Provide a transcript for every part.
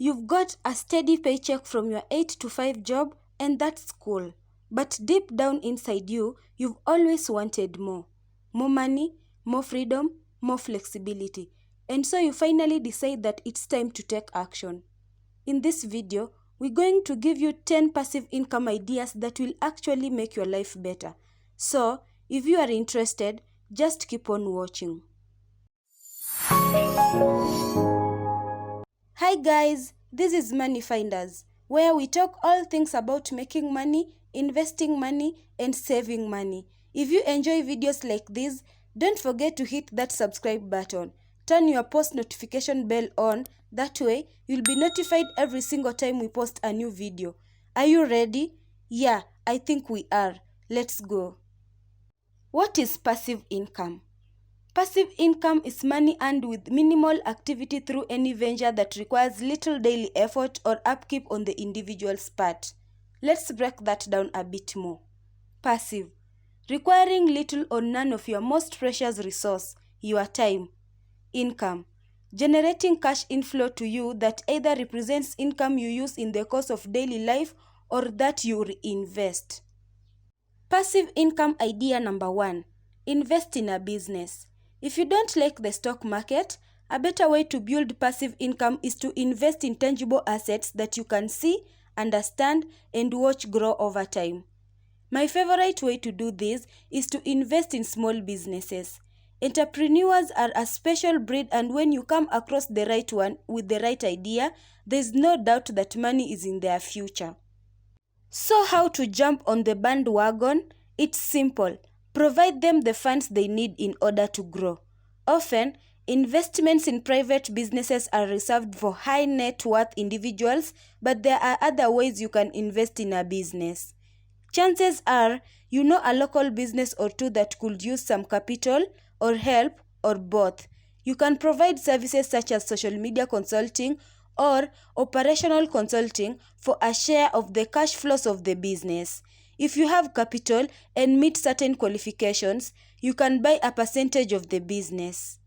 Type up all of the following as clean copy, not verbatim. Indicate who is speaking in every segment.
Speaker 1: You've got a steady paycheck from your 8 to 5 job, and that's cool. But deep down inside you, you've always wanted more. More money, more freedom, more flexibility. And so you finally decide that it's time to take action. In this video, we're going to give you 10 passive income ideas that will actually make your life better. So, if you are interested, just keep on watching. Hi guys, this is Money Finders, where we talk all things about making money, investing money, and saving money. If you enjoy videos like this, don't forget to hit that subscribe button. Turn your post notification bell on, that way you'll be notified every single time we post a new video. Are you ready? Yeah, I think we are. Let's go. What is passive income? Passive income is money earned with minimal activity through any venture that requires little daily effort or upkeep on the individual's part. Let's break that down a bit more. Passive, requiring little or none of your most precious resource, your time. Income, generating cash inflow to you that either represents income you use in the course of daily life or that you reinvest. Passive income idea number 1. Invest in a business. If you don't like the stock market, a better way to build passive income is to invest in tangible assets that you can see, understand, and watch grow over time. My favorite way to do this is to invest in small businesses. Entrepreneurs are a special breed, and when you come across the right one with the right idea, there's no doubt that money is in their future. So how to jump on the bandwagon? It's simple. Provide them the funds they need in order to grow. Often, investments in private businesses are reserved for high net worth individuals, but there are other ways you can invest in a business. Chances are, you know a local business or two that could use some capital or help or both. You can provide services such as social media consulting or operational consulting for a share of the cash flows of the business. If you have capital and meet certain qualifications, you can buy a percentage of the business.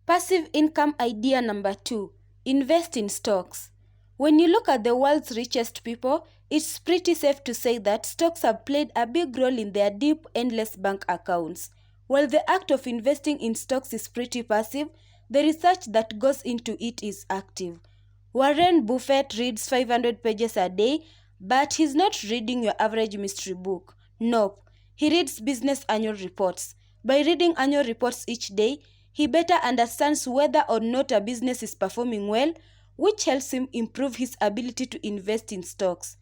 Speaker 1: Passive income idea number 2. Invest in stocks. When you look at the world's richest people, it's pretty safe to say that stocks have played a big role in their deep, endless bank accounts. While the act of investing in stocks is pretty passive, the research that goes into it is active. Warren Buffett reads 500 pages a day, but he's not reading your average mystery book. Nope. He reads business annual reports. By reading annual reports each day, he better understands whether or not a business is performing well, which helps him improve his ability to invest in stocks.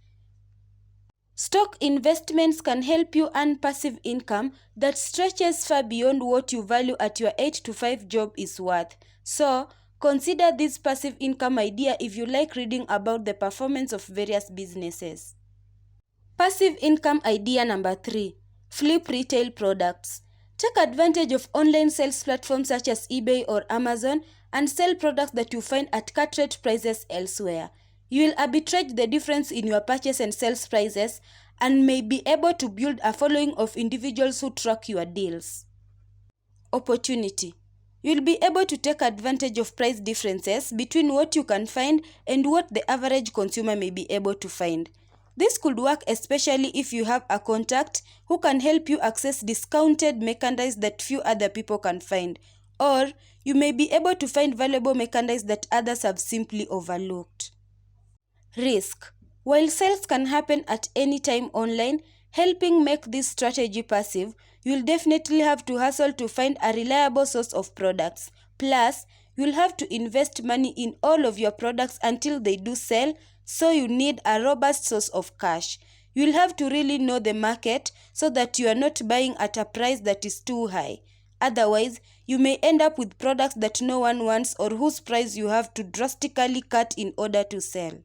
Speaker 1: Stock investments can help you earn passive income that stretches far beyond what you value at your 8 to 5 job is worth. So, consider this passive income idea if you like reading about the performance of various businesses. Passive income idea number 3. Flip retail products. Take advantage of online sales platforms such as eBay or Amazon and sell products that you find at cut rate prices elsewhere. You will arbitrage the difference in your purchase and sales prices and may be able to build a following of individuals who track your deals. Opportunity. You'll be able to take advantage of price differences between what you can find and what the average consumer may be able to find. This could work especially if you have a contact who can help you access discounted merchandise that few other people can find, or you may be able to find valuable merchandise that others have simply overlooked. Risk. While sales can happen at any time online, helping make this strategy passive, you'll definitely have to hustle to find a reliable source of products. Plus, you'll have to invest money in all of your products until they do sell, so you need a robust source of cash. You'll have to really know the market so that you are not buying at a price that is too high. Otherwise, you may end up with products that no one wants or whose price you have to drastically cut in order to sell.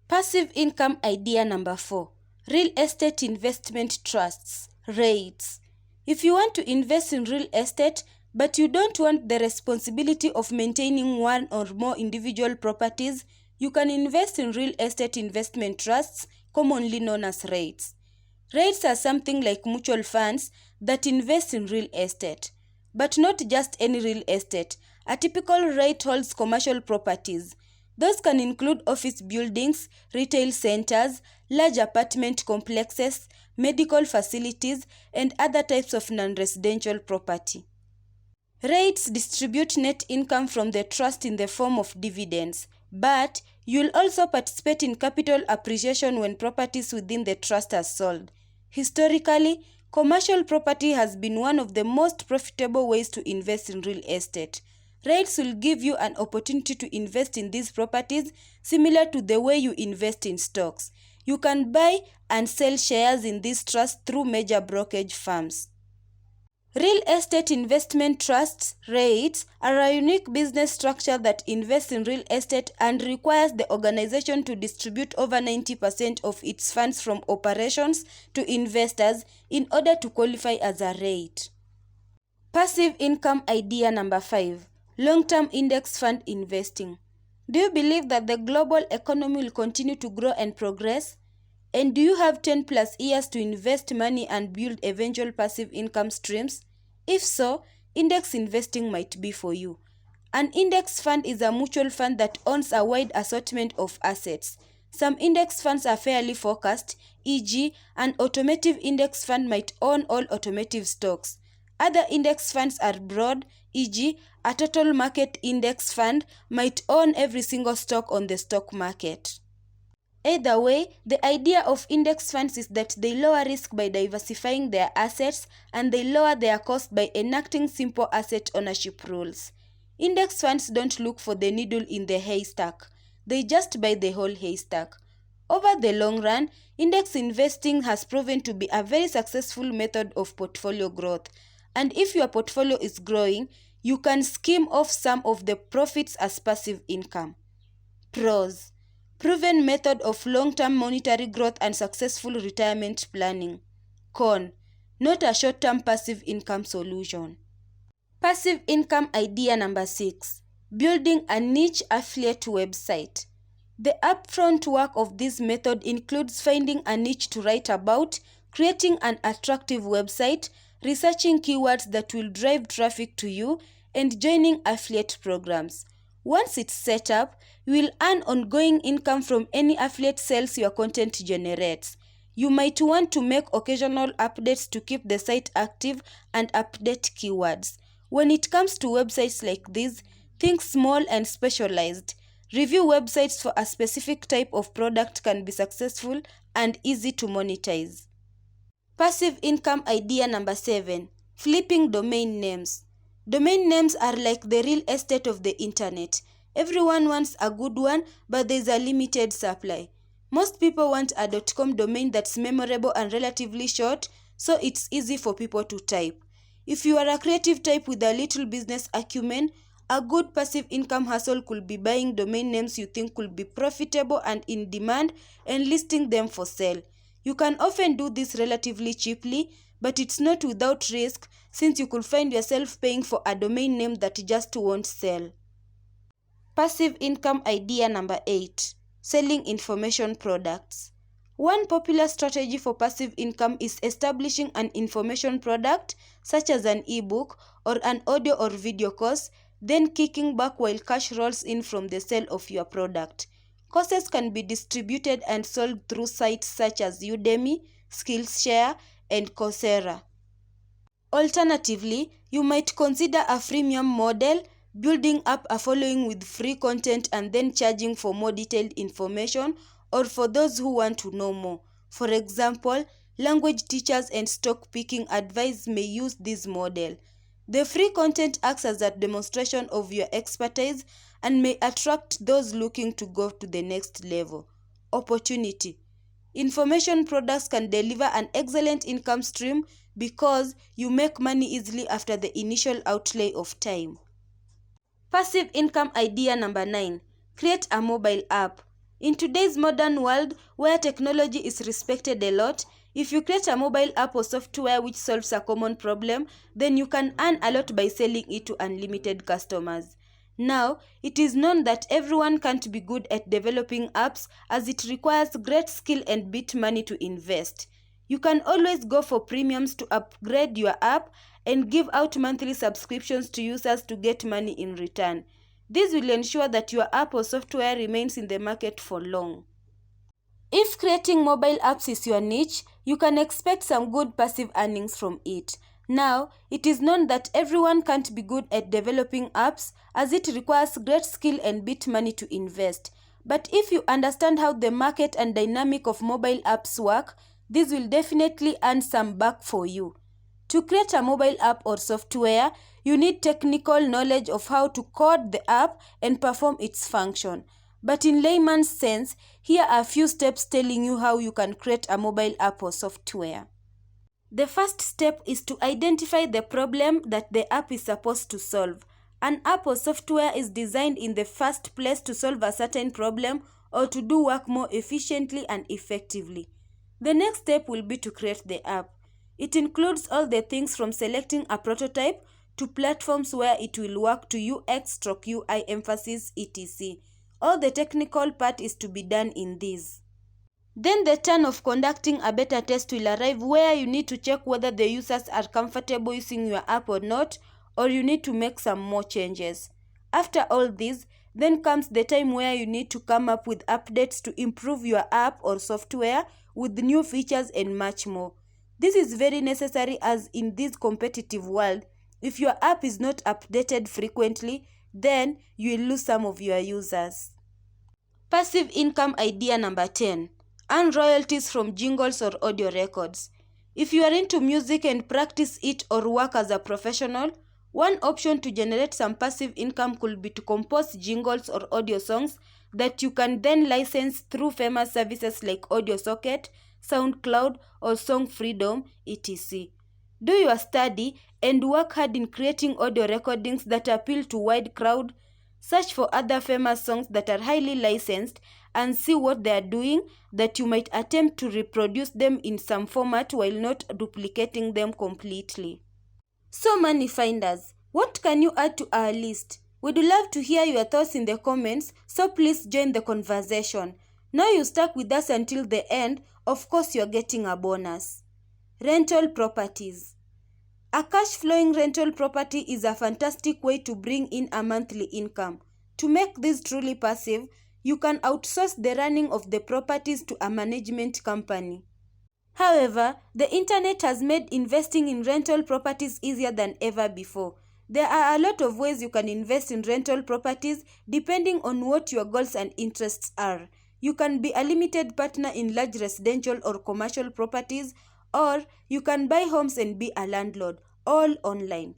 Speaker 1: Passive income idea number 4. Real estate investment trusts, REITs. If you want to invest in real estate, but you don't want the responsibility of maintaining one or more individual properties, you can invest in real estate investment trusts, commonly known as REITs. REITs are something like mutual funds that invest in real estate. But not just any real estate. A typical REIT holds commercial properties. Those can include office buildings, retail centers, large apartment complexes, medical facilities, and other types of non-residential property. REITs distribute net income from the trust in the form of dividends, but you'll also participate in capital appreciation when properties within the trust are sold. Historically, commercial property has been one of the most profitable ways to invest in real estate. REITs will give you an opportunity to invest in these properties similar to the way you invest in stocks. You can buy and sell shares in these trusts through major brokerage firms. Real estate investment trusts, REITs, are a unique business structure that invests in real estate and requires the organization to distribute over 90% of its funds from operations to investors in order to qualify as a REIT. Passive income idea number 5. Long-term index fund investing. Do you believe that the global economy will continue to grow and progress? And do you have 10 plus years to invest money and build eventual passive income streams? If so, index investing might be for you. An index fund is a mutual fund that owns a wide assortment of assets. Some index funds are fairly focused, e.g., an automotive index fund might own all automotive stocks. Other index funds are broad, e.g., a total market index fund might own every single stock on the stock market. Either way, the idea of index funds is that they lower risk by diversifying their assets and they lower their cost by enacting simple asset ownership rules. Index funds don't look for the needle in the haystack. They just buy the whole haystack. Over the long run, index investing has proven to be a very successful method of portfolio growth. And if your portfolio is growing, you can skim off some of the profits as passive income. Pros: proven method of long-term monetary growth and successful retirement planning. Con: not a short-term passive income solution. Passive income idea number 6. Building a niche affiliate website. The upfront work of this method includes finding a niche to write about, creating an attractive website, researching keywords that will drive traffic to you, and joining affiliate programs. Once it's set up, you will earn ongoing income from any affiliate sales your content generates. You might want to make occasional updates to keep the site active and update keywords. When it comes to websites like this, think small and specialized. Review websites for a specific type of product can be successful and easy to monetize. Passive income idea number 7. Flipping domain names. Domain names are like the real estate of the internet. Everyone wants a good one, but there's a limited supply. Most people want a .com domain that's memorable and relatively short, so it's easy for people to type. If you are a creative type with a little business acumen, a good passive income hustle could be buying domain names you think could be profitable and in demand and listing them for sale. You can often do this relatively cheaply, but it's not without risk since you could find yourself paying for a domain name that just won't sell. Passive income idea number 8. Selling information products. One popular strategy for passive income is establishing an information product such as an ebook or an audio or video course, then kicking back while cash rolls in from the sale of your product. Courses can be distributed and sold through sites such as Udemy, Skillshare, and Coursera. Alternatively, you might consider a freemium model, building up a following with free content and then charging for more detailed information or for those who want to know more. For example, language teachers and stock picking advice may use this model. The free content acts as a demonstration of your expertise and may attract those looking to go to the next level. Opportunity. Information products can deliver an excellent income stream because you make money easily after the initial outlay of time. Passive income idea number 9. Create a mobile app. In today's modern world, where technology is respected a lot, if you create a mobile app or software which solves a common problem, then you can earn a lot by selling it to unlimited customers. Now, it is known that everyone can't be good at developing apps as it requires great skill and bit money to invest. You can always go for premiums to upgrade your app and give out monthly subscriptions to users to get money in return. This will ensure that your app or software remains in the market for long. If creating mobile apps is your niche, you can expect some good passive earnings from it. Now, it is known that everyone can't be good at developing apps as it requires great skill and bit money to invest. But if you understand how the market and dynamic of mobile apps work, this will definitely earn some back for you. To create a mobile app or software, you need technical knowledge of how to code the app and perform its function. But in layman's sense, here are a few steps telling you how you can create a mobile app or software. The first step is to identify the problem that the app is supposed to solve. An app or software is designed in the first place to solve a certain problem or to do work more efficiently and effectively. The next step will be to create the app. It includes all the things from selecting a prototype to platforms where it will work to UX/UI emphasis etc. All the technical part is to be done in this. Then the turn of conducting a beta test will arrive where you need to check whether the users are comfortable using your app or not, or you need to make some more changes. After all this, then comes the time where you need to come up with updates to improve your app or software with new features and much more. This is very necessary as in this competitive world, if your app is not updated frequently, then you will lose some of your users. Passive income idea number 10. Earn royalties from jingles or audio records. If you are into music and practice it or work as a professional, one option to generate some passive income could be to compose jingles or audio songs that you can then license through famous services like AudioSocket, SoundCloud, or Song Freedom, etc. Do your study and work hard in creating audio recordings that appeal to wide crowd. Search for other famous songs that are highly licensed and see what they are doing that you might attempt to reproduce them in some format while not duplicating them completely. So money finders, what can you add to our list? We'd love to hear your thoughts in the comments, so please join the conversation. Now you stuck with us until the end, of course you're getting a bonus. Rental properties. A cash-flowing rental property is a fantastic way to bring in a monthly income. To make this truly passive, you can outsource the running of the properties to a management company. However, the internet has made investing in rental properties easier than ever before. There are a lot of ways you can invest in rental properties depending on what your goals and interests are. You can be a limited partner in large residential or commercial properties, or you can buy homes and be a landlord, all online.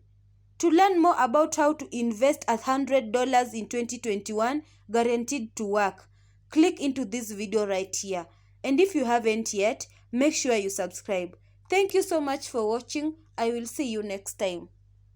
Speaker 1: To learn more about how to invest $100 in 2021 guaranteed to work, click into this video right here. And if you haven't yet, make sure you subscribe. Thank you so much for watching. I will see you next time.